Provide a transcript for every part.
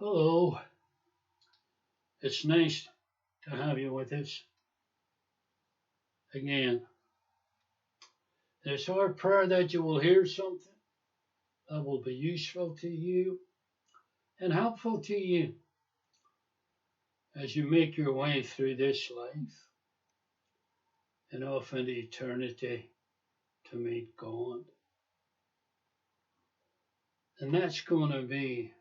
Hello, it's nice to have you with us again. It's our prayer that you will hear something that will be useful to you and helpful to you as you make your way through this life and off into eternity to meet God. And that's going to be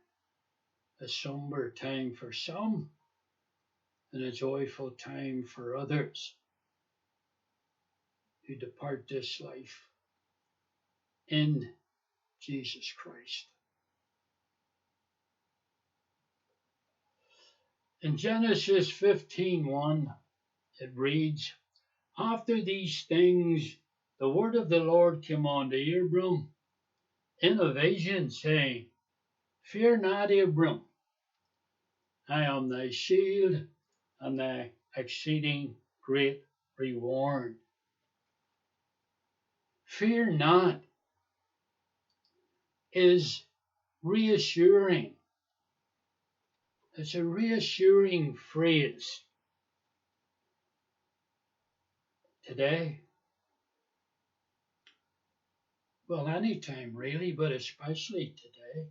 a somber time for some and a joyful time for others who depart this life in Jesus Christ. In Genesis 15:1, it reads, After these things, the word of the Lord came unto Abram in a vision, saying, Fear not, Abram, I am thy shield and thy exceeding great reward. Fear not is reassuring. It's a reassuring phrase today. Well, anytime really, but especially today.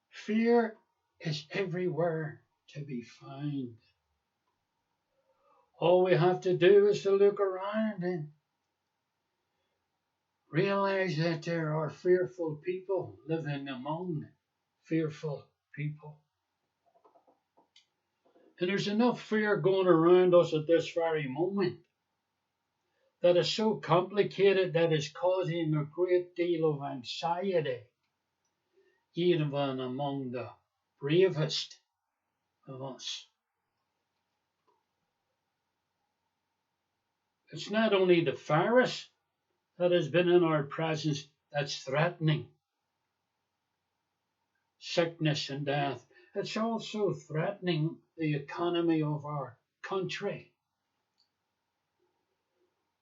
Fear is everywhere to be found. All we have to do is to look around and realize that there are fearful people living among fearful people. And there's enough fear going around us at this very moment that is so complicated that it's causing a great deal of anxiety, even among the bravest of us. It's not only the virus that has been in our presence that's threatening sickness and death. It's also threatening the economy of our country,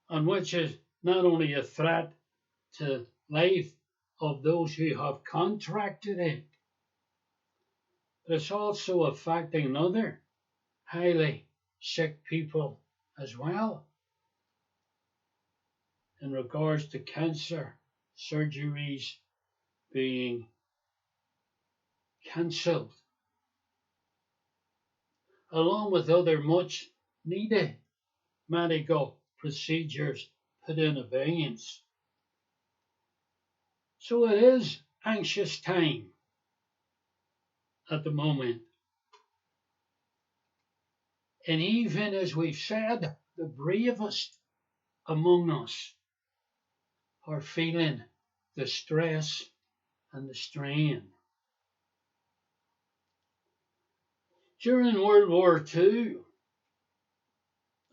and which is not only a threat to life of those who have contracted it, but it's also affecting other highly sick people as well. In regards to cancer surgeries being cancelled, along with other much needed medical procedures put in abeyance. So it is anxious time at the moment. And even as we've said, the bravest among us are feeling the stress and the strain. During World War II,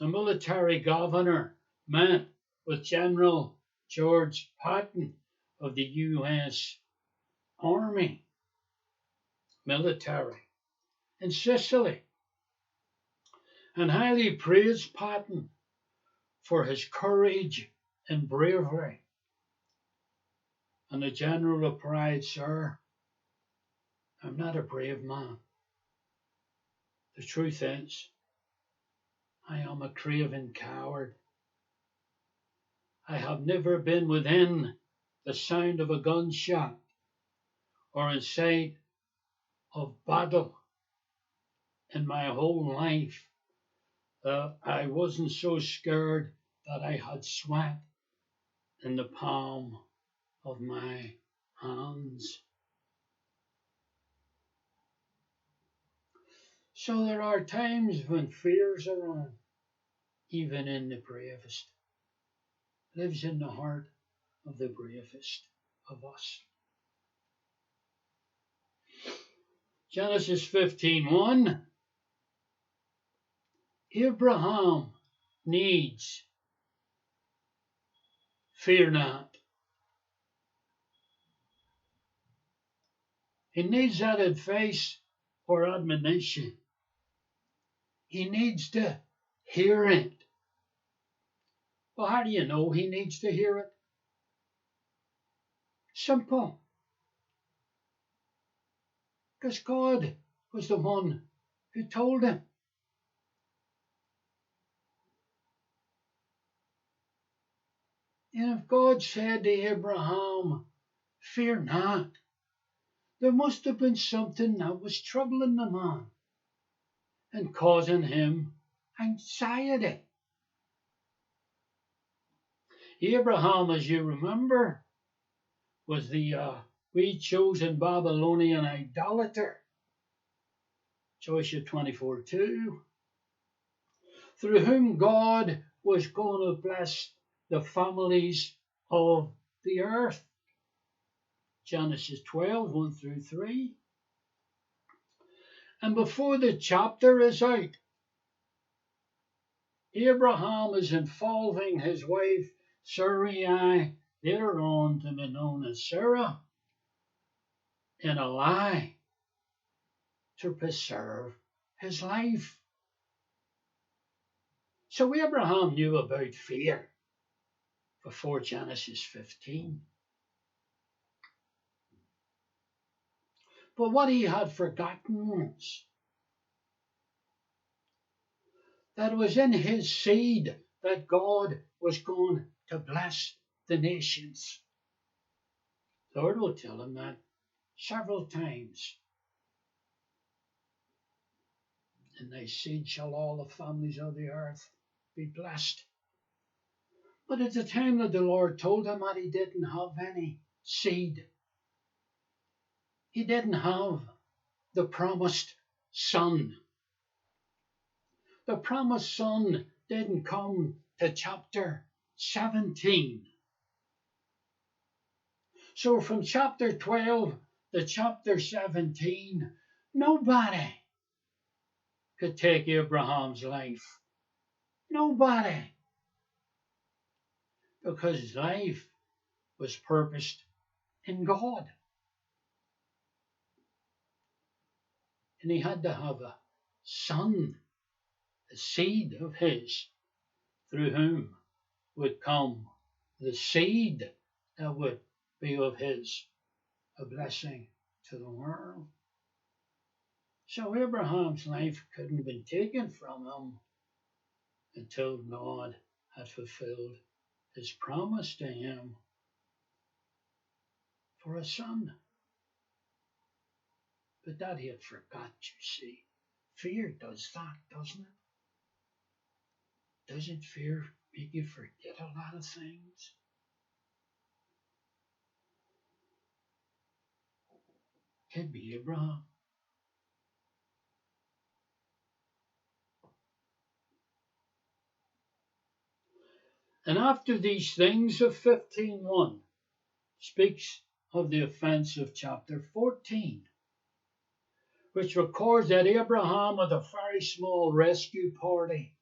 a military governor met with General George Patton of the U.S. Army military in Sicily and highly praised Patton for his courage and bravery. And the general replied, Sir, I'm not a brave man. The truth is, I am a craven coward. I have never been within the sound of a gunshot or in sight of battle in my whole life. I wasn't so scared that I had sweat in the palm of my hands. So there are times when fears around, even in the bravest. Lives in the heart of the bravest of us. Genesis 15:1. Abraham needs fear not. He needs that advice or admonition. He needs to hear it. Well, how do you know he needs to hear it? Simple. Because God was the one who told him. And if God said to Abraham, fear not, there must have been something that was troubling the man and causing him anxiety. Abraham, as you remember, was the wee chosen Babylonian idolater. Joshua 24:2. Through whom God was going to bless the families of the earth. Genesis 12:1-3. And before the chapter is out, Abraham is involving his wife Sarai, later on to be known as Sarah, in a lie to preserve his life. So Abraham knew about fear before Genesis 15. But what he had forgotten was that it was in his seed that God was going to bless the nations. The Lord will tell him that several times. In thy seed shall all the families of the earth be blessed. But at the time that the Lord told him that, he didn't have any seed. He didn't have the promised son. The promised son didn't come to chapter 17. So from chapter 12 to chapter 17, nobody could take Abraham's life. Nobody. Because his life was purposed in God. And he had to have a son, a seed of his, through whom would come the seed that would be of his, a blessing to the world. So Abraham's life couldn't have been taken from him until God had fulfilled his promise to him for a son. But that he had forgot, you see. Fear does that, doesn't it? Doesn't fear make you forget a lot of things? Could be Abraham. And after these things of 15:1 speaks of the events of chapter 14, which records that Abraham, with a very small rescue party,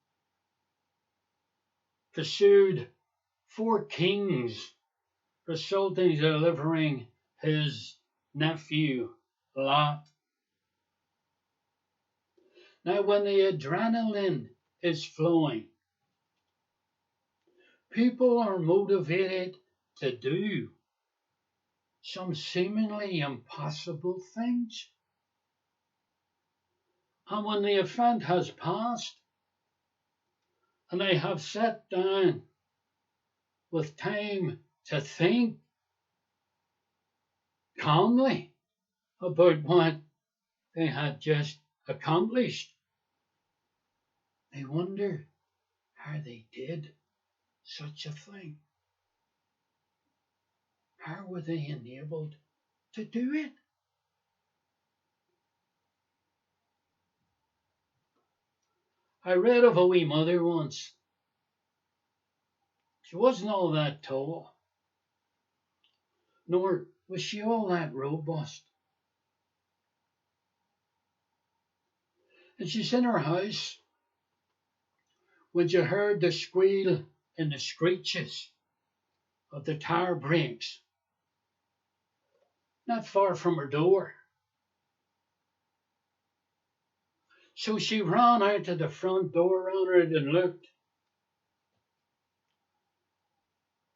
pursued 4 kings, resulting in delivering his nephew Lot. Now, when the adrenaline is flowing, people are motivated to do some seemingly impossible things. And when the event has passed, and they have sat down with time to think calmly about what they had just accomplished, they wonder how they did such a thing. How were they enabled to do it? I read of a wee mother once. She wasn't all that tall, nor was she all that robust. And she's in her house when she heard the squeal and the screeches of the tire brakes not far from her door. So she ran out to the front door, ran out and looked.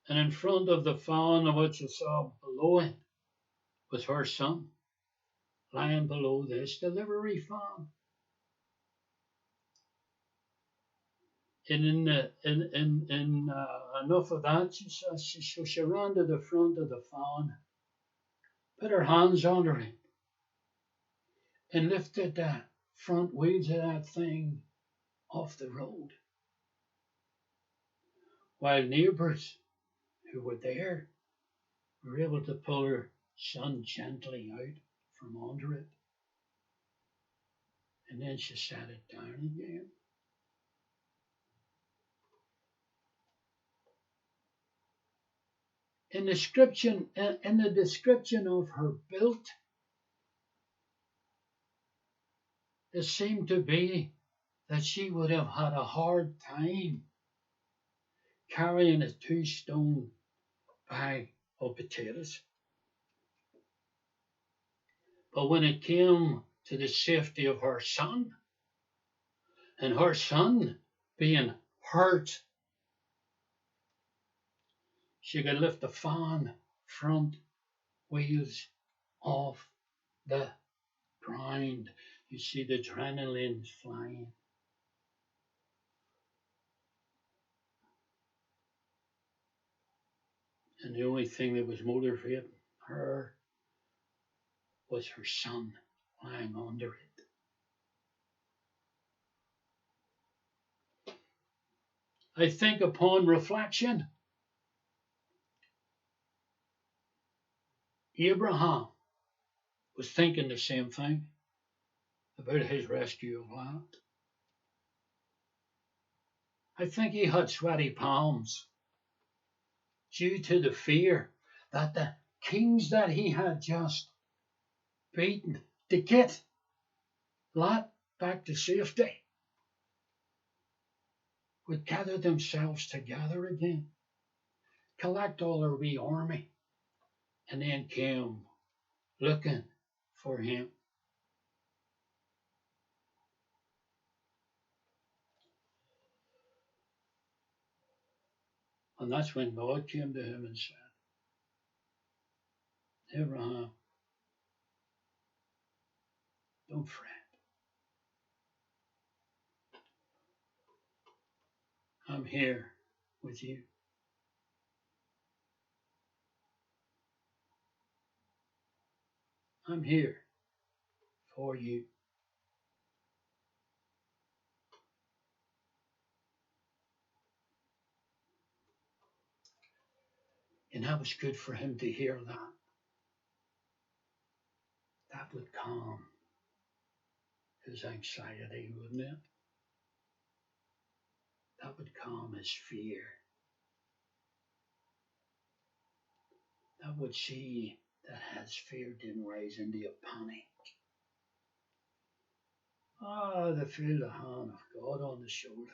And in front of the fan of what she saw below it was her son, lying below this delivery van. And in enough of that, she says, she ran to the front of the van, put her hands under it, and lifted the front wheels of that thing off the road. While neighbours who were there were able to pull her son gently out from under it. And then she sat it down again. In the description of her build, it seemed to be that she would have had a hard time carrying a 2-stone bag of potatoes. But when it came to the safety of her son, and her son being hurt, she could lift the fan front wheels off the ground. You see the adrenaline flying. And the only thing that was motivating her was her son lying under it. I think upon reflection, Abraham was thinking the same thing about his rescue of land. I think he had sweaty palms due to the fear that the kings that he had just beaten to get Lot back to safety would gather themselves together again, collect all their wee army, and then came looking for him. And that's when God came to him and said, Abraham, don't fret. I'm here with you. I'm here for you. And that was good for him to hear that. That would calm his anxiety, wouldn't it? That would calm his fear. That would see that his fear didn't rise into a panic. To feel the hand of God on the shoulder.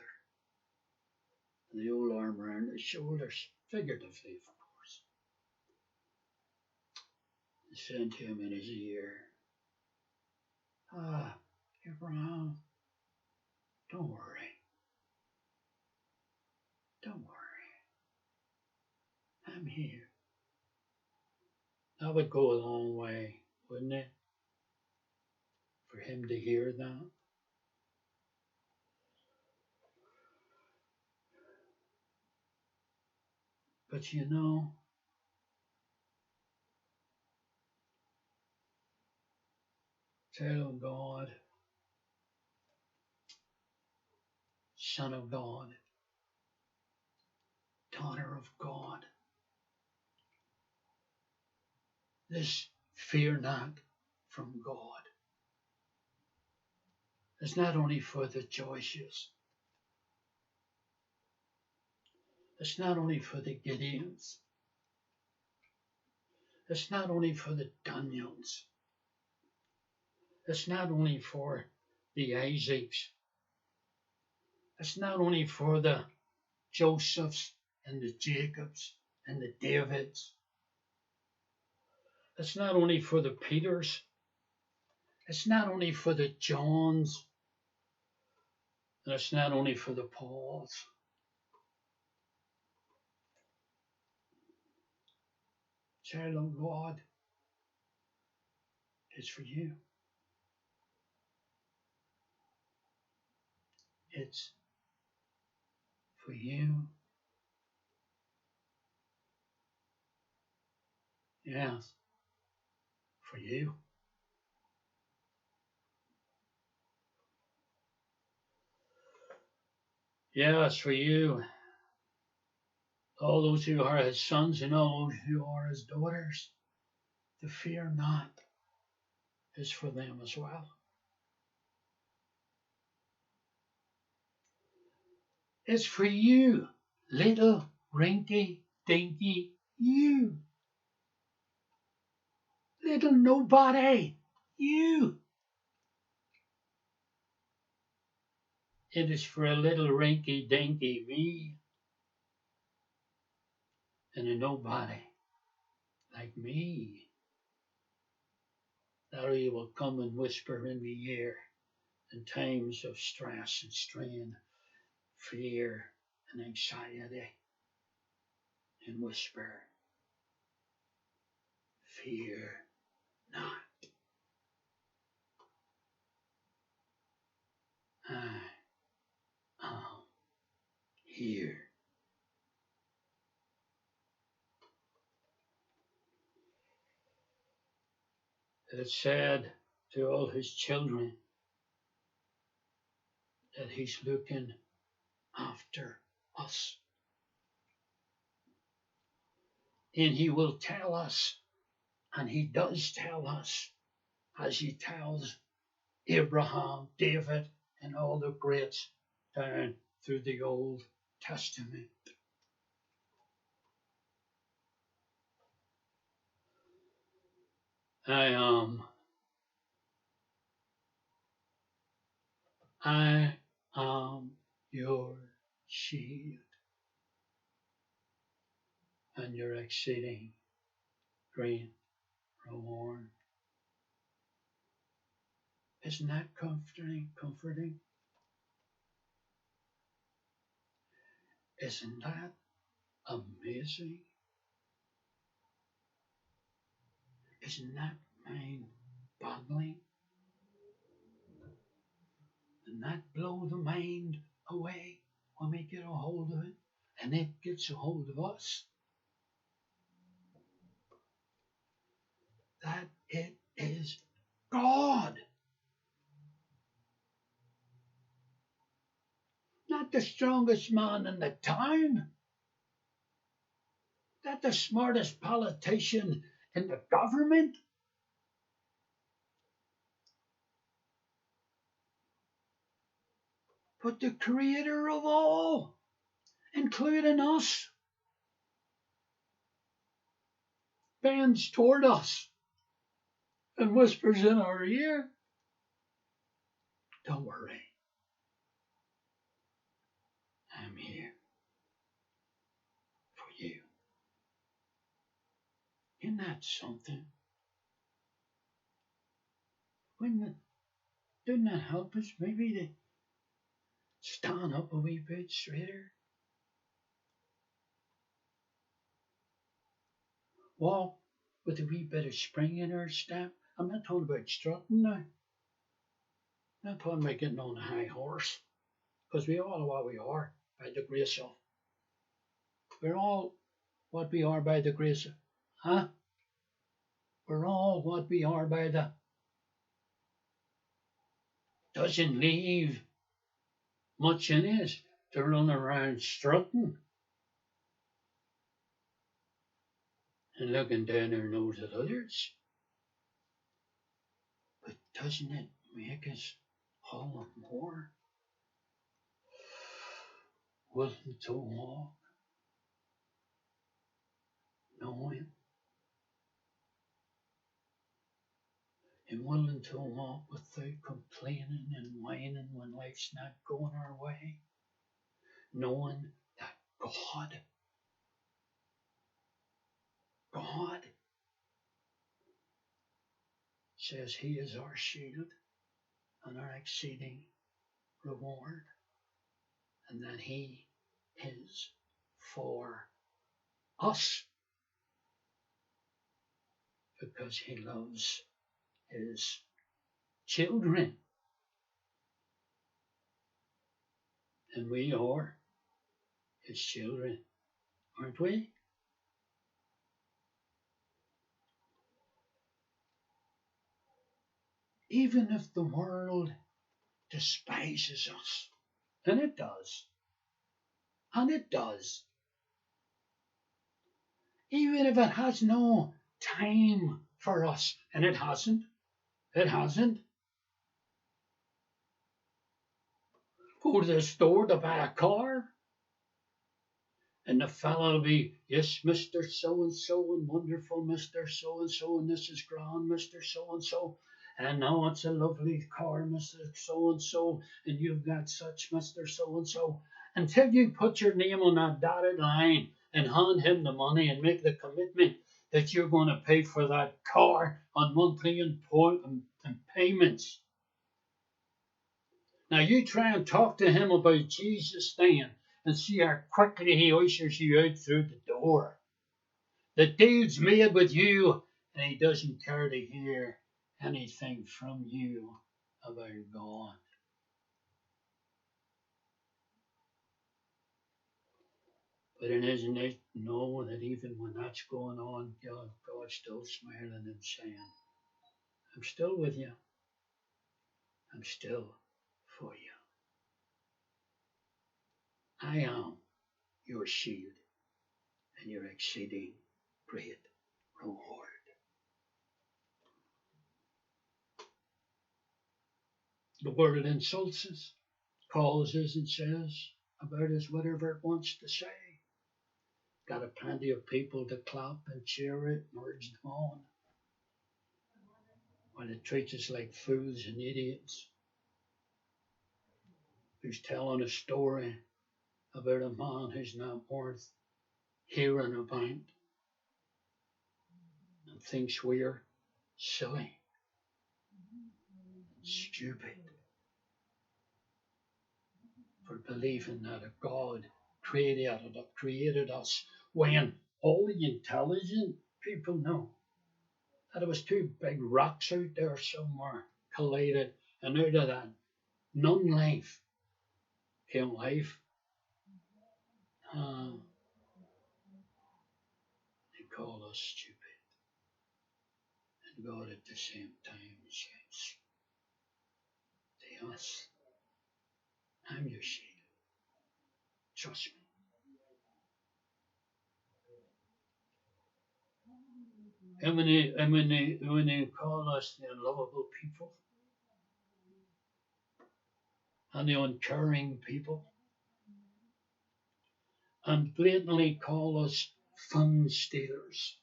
And the old arm around his shoulders, figuratively, of course. And said to him in his ear, Abraham, don't worry. Don't worry. I'm here. That would go a long way, wouldn't it? For him to hear that. But you know, child of God, son of God, daughter of God, this fear not from God is not only for the Joshuas, it's not only for the Gideons, it's not only for the Daniels, it's not only for the Isaacs, it's not only for the Josephs and the Jacobs and the Davids, it's not only for the Peters, it's not only for the Johns, and it's not only for the Pauls. Child of God, it's for you. It's for you. Yes, for you. Yes, for you. All those who are his sons and all those who are his daughters. The fear not is for them as well. It's for you, little rinky dinky you. Little nobody, you. It is for a little rinky dinky me and a nobody like me. That he will come and whisper in the ear in times of stress and strain, fear and anxiety, and whisper, fear not. I am here. It said to all his children that he's looking after us. And he will tell us, and he does tell us, as he tells Abraham, David, and all the greats down through the Old Testament. I am your shield and your exceeding great reward. Isn't that comforting? Isn't that amazing? Isn't that mind-boggling? Doesn't that blow the mind away when we get a hold of it and it gets a hold of us? That it is God. Not the strongest man in the town. Not the smartest politician in the government. But the creator of all, including us, bends toward us and whispers in our ear, don't worry, I'm here for you. Isn't that something? Didn't that help us maybe to stand up a wee bit straighter? Walk with a wee bit of spring in our step. I'm not talking about strutting now. I'm not talking about getting on a high horse, because we all are what we are by the grace of. We're all what we are by the grace of. Huh? We're all what we are by the. Doesn't leave much in us to run around strutting and looking down our nose at others. But doesn't it make us all the more willing to walk, knowing, and willing to walk without complaining and whining when life's not going our way, knowing that God says he is our shield and our exceeding reward, and that he is for us because he loves his children. And we are his children, aren't we? Even if the world despises us, and it does, and it does, even if it has no time for us, and it hasn't. Go to the store to buy a car, and the fellow will be, yes, Mr. So and so, and wonderful Mr. So and so, and this is grand, Mr. So and so. And now it's a lovely car, Mr. So and so, and you've got such, Mr. So and so. Until you put your name on that dotted line and hand him the money and make the commitment that you're going to pay for that car on monthly and payments. Now you try and talk to him about Jesus then and see how quickly he ushers you out through the door. The deal's made with you, and he doesn't care to hear anything from you about God. But it isn't it know that even when that's going on, God's still smiling and saying, I'm still with you. I'm still for you. I am your shield and your exceeding great reward. The world insults us, calls us and says about us whatever it wants to say. Got a plenty of people to clap and cheer it and urge them on. While it treats us like fools and idiots who's telling a story about a man who's not worth hearing about and thinks we're silly, stupid for believing that a God created us when all the intelligent people know that it was two big rocks out there somewhere collided, and out of that non-life came life. Uh, they call us stupid, and God at the same time says to us, I'm your shield. Trust me. And when they call us the unlovable people and the uncaring people, and blatantly call us fun stealers,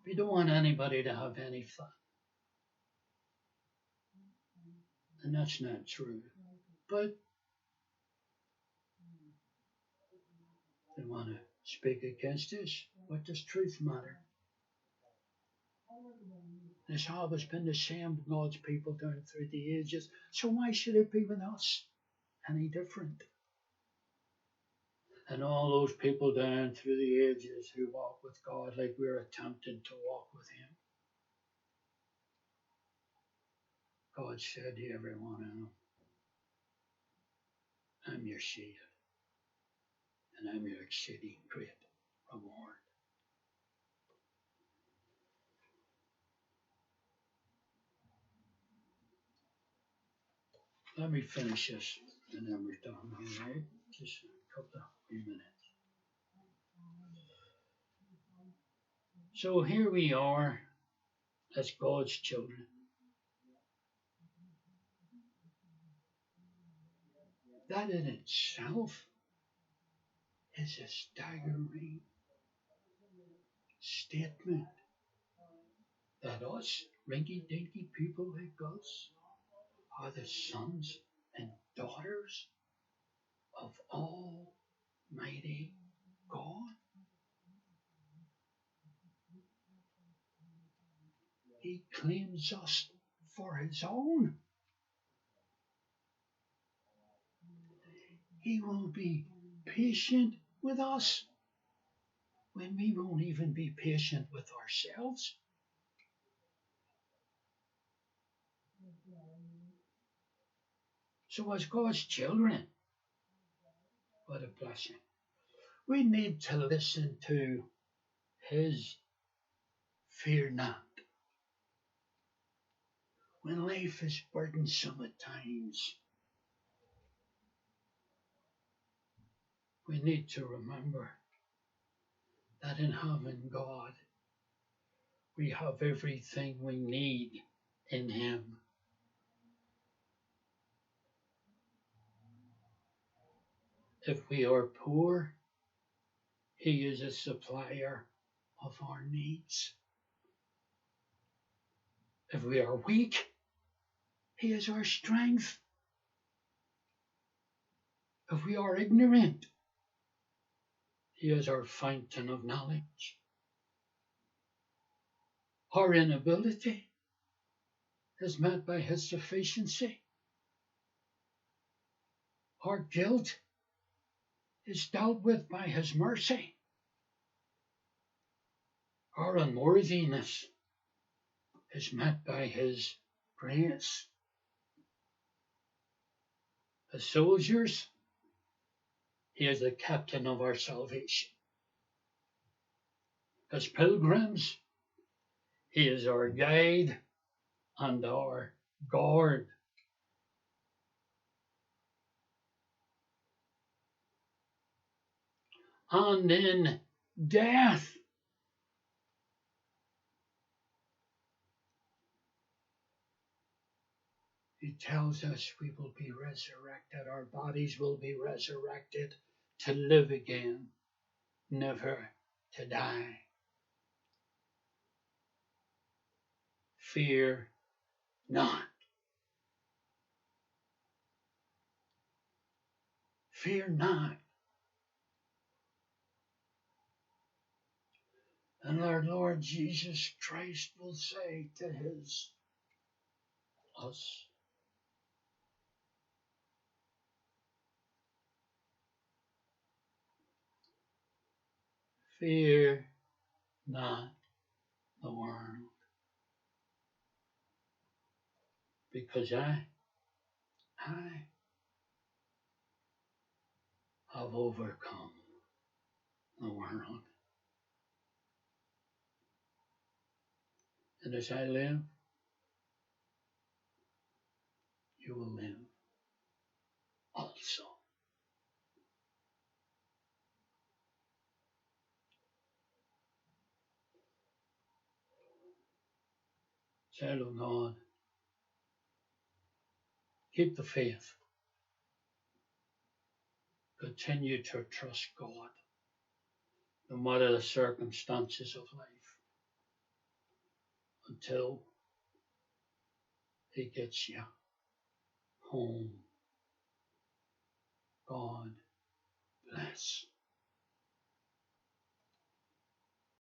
we don't want anybody to have any fun. And that's not true. But they want to speak against us. What does truth matter? It's always been the same with God's people down through the ages. So why should it be with us any different? And all those people down through the ages who walk with God like we're attempting to walk with Him. God said to every one of them, I'm your shield, and I'm your exceeding great reward. Let me finish this, and then we're done, all right? Just a couple of minutes. So here we are as God's children. That in itself is a staggering statement that us rinky-dinky people like us are the sons and daughters of Almighty God. He claims us for His own. He will be patient with us when we won't even be patient with ourselves. So as God's children, what a blessing. We need to listen to his fear not. When life is burdensome at times, we need to remember that in having God, we have everything we need in him. If we are poor, he is a supplier of our needs. If we are weak, he is our strength. If we are ignorant, he is our fountain of knowledge. Our inability is met by his sufficiency. Our guilt is dealt with by his mercy. Our unworthiness is met by his grace. As soldiers, he is the captain of our salvation. As pilgrims, he is our guide and our guard. And in death, he tells us we will be resurrected. Our bodies will be resurrected to live again, never to die. Fear not. Fear not. And our Lord Jesus Christ will say to us, fear not the world, because I have overcome the world. And as I live, you will live also. Child of God, keep the faith. Continue to trust God, no matter the circumstances of life, until he gets you home. God bless.